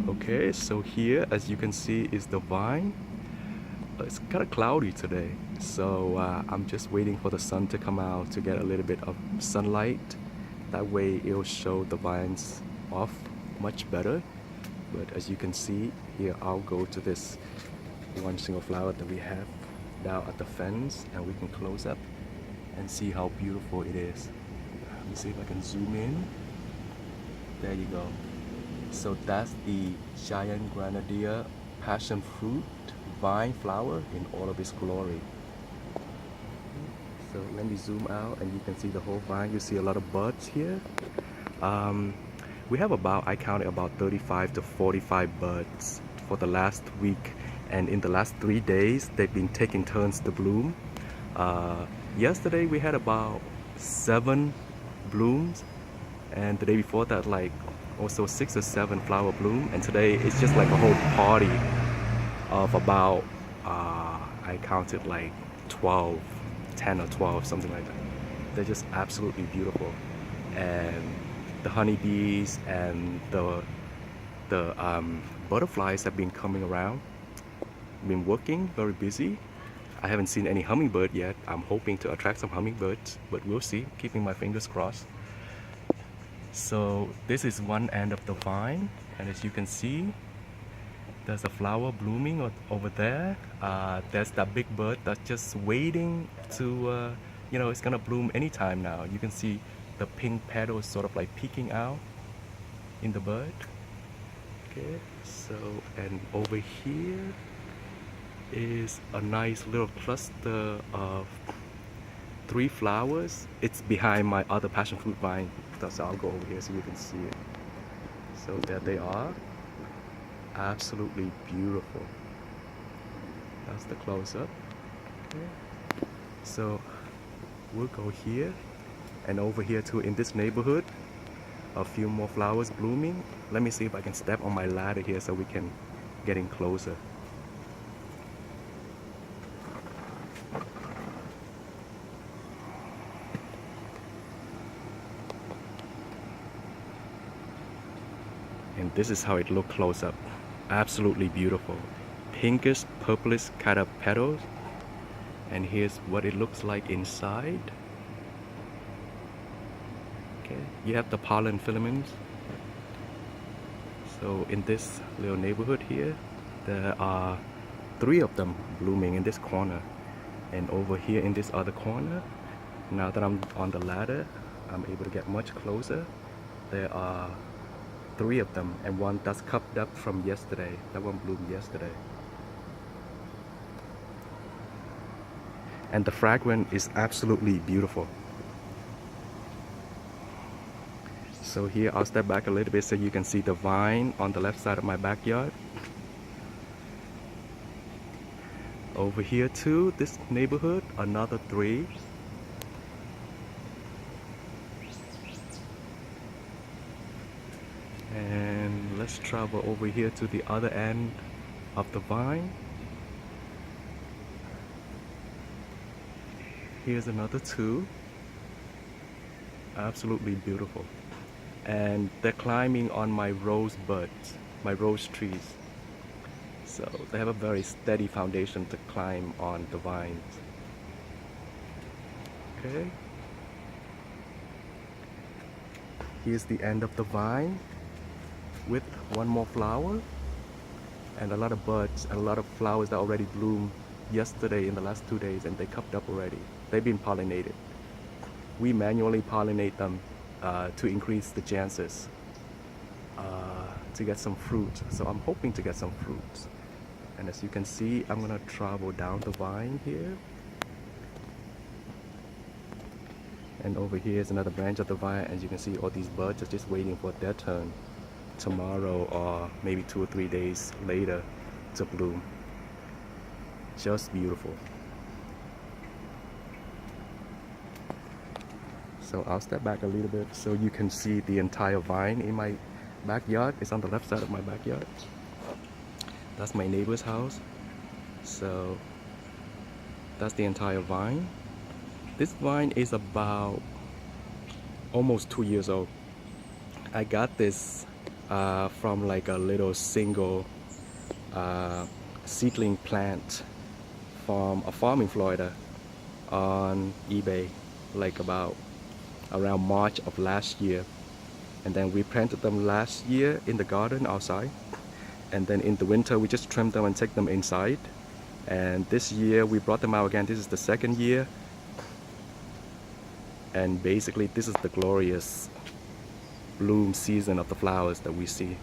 Okay, so here as you can see is the vine. It's kind of cloudy today, so I'm just waiting for the sun to come out to get a little bit of sunlight. That way it'll show the vines off much better. But as you can see here, I'll go to this one single flower that we have down at the fence, and we can close up and see how beautiful it is. Let me see if I can zoom in. There you go. So that's the giant granadilla passion fruit vine flower in all of its glory. So let me zoom out and you can see the whole vine. You see a lot of buds here. We have about, I counted about 35 to 45 buds for the last week, and in the last 3 days they've been taking turns to bloom. Yesterday we had about 7 blooms, and the day before that like also 6 or 7 flower bloom, and today it's just like a whole party of about I counted like 10 or 12, something like that. They're just absolutely beautiful, and the honeybees and the butterflies have been coming around. Been working, very busy. I haven't seen any hummingbird yet. I'm hoping to attract some hummingbirds, but we'll see, keeping my fingers crossed. So this is one end of the vine, and as you can see, there's a flower blooming over there. There's that big bud that's just waiting to, it's gonna bloom anytime now. You can see the pink petals sort of like peeking out in the bud. Okay, so, and over here is a nice little cluster of 3 flowers. It's behind my other passion fruit vine, so I'll go over here so you can see it. So there they are. Absolutely beautiful. That's the close-up. Okay. So we'll go here and over here too. In this neighborhood, a few more flowers blooming. Let me see if I can step on my ladder here so we can get in closer. And this is how it looks close up. Absolutely beautiful. Pinkish, purplish kind of petals. And here's what it looks like inside. Okay, you have the pollen filaments. So in this little neighborhood here, there are 3 of them blooming in this corner. And over here in this other corner, now that I'm on the ladder, I'm able to get much closer. There are 3 of them, and one that's cupped up from yesterday. That one bloomed yesterday. And the fragrance is absolutely beautiful. So here I'll step back a little bit so you can see the vine on the left side of my backyard. Over here too, this neighborhood, another 3. And let's travel over here to the other end of the vine. Here's another 2. Absolutely beautiful. And they're climbing on my rose buds, my rose trees. So they have a very steady foundation to climb on the vines. Okay. Here's the end of the vine with one more flower and a lot of buds and a lot of flowers that already bloomed yesterday in the last 2 days, and they cupped up already. They've been pollinated. We manually pollinate them to increase the chances to get some fruit. So I'm hoping to get some fruits. And as you can see, I'm gonna travel down the vine here. And over here is another branch of the vine. As you can see, all these buds are just waiting for their turn tomorrow or maybe 2 or 3 days later to bloom. Just beautiful. So I'll step back a little bit so you can see the entire vine in my backyard. It's on the left side of my backyard. That's my neighbor's house. So that's the entire vine. This vine is about almost 2 years old. I got this from like a little single seedling plant from a farm in Florida on eBay, like about around March of last year. And then we planted them last year in the garden outside, and then in the winter we just trimmed them and take them inside. And this year we brought them out again. This is the second year, and basically this is the glorious bloom season of the flowers that we see.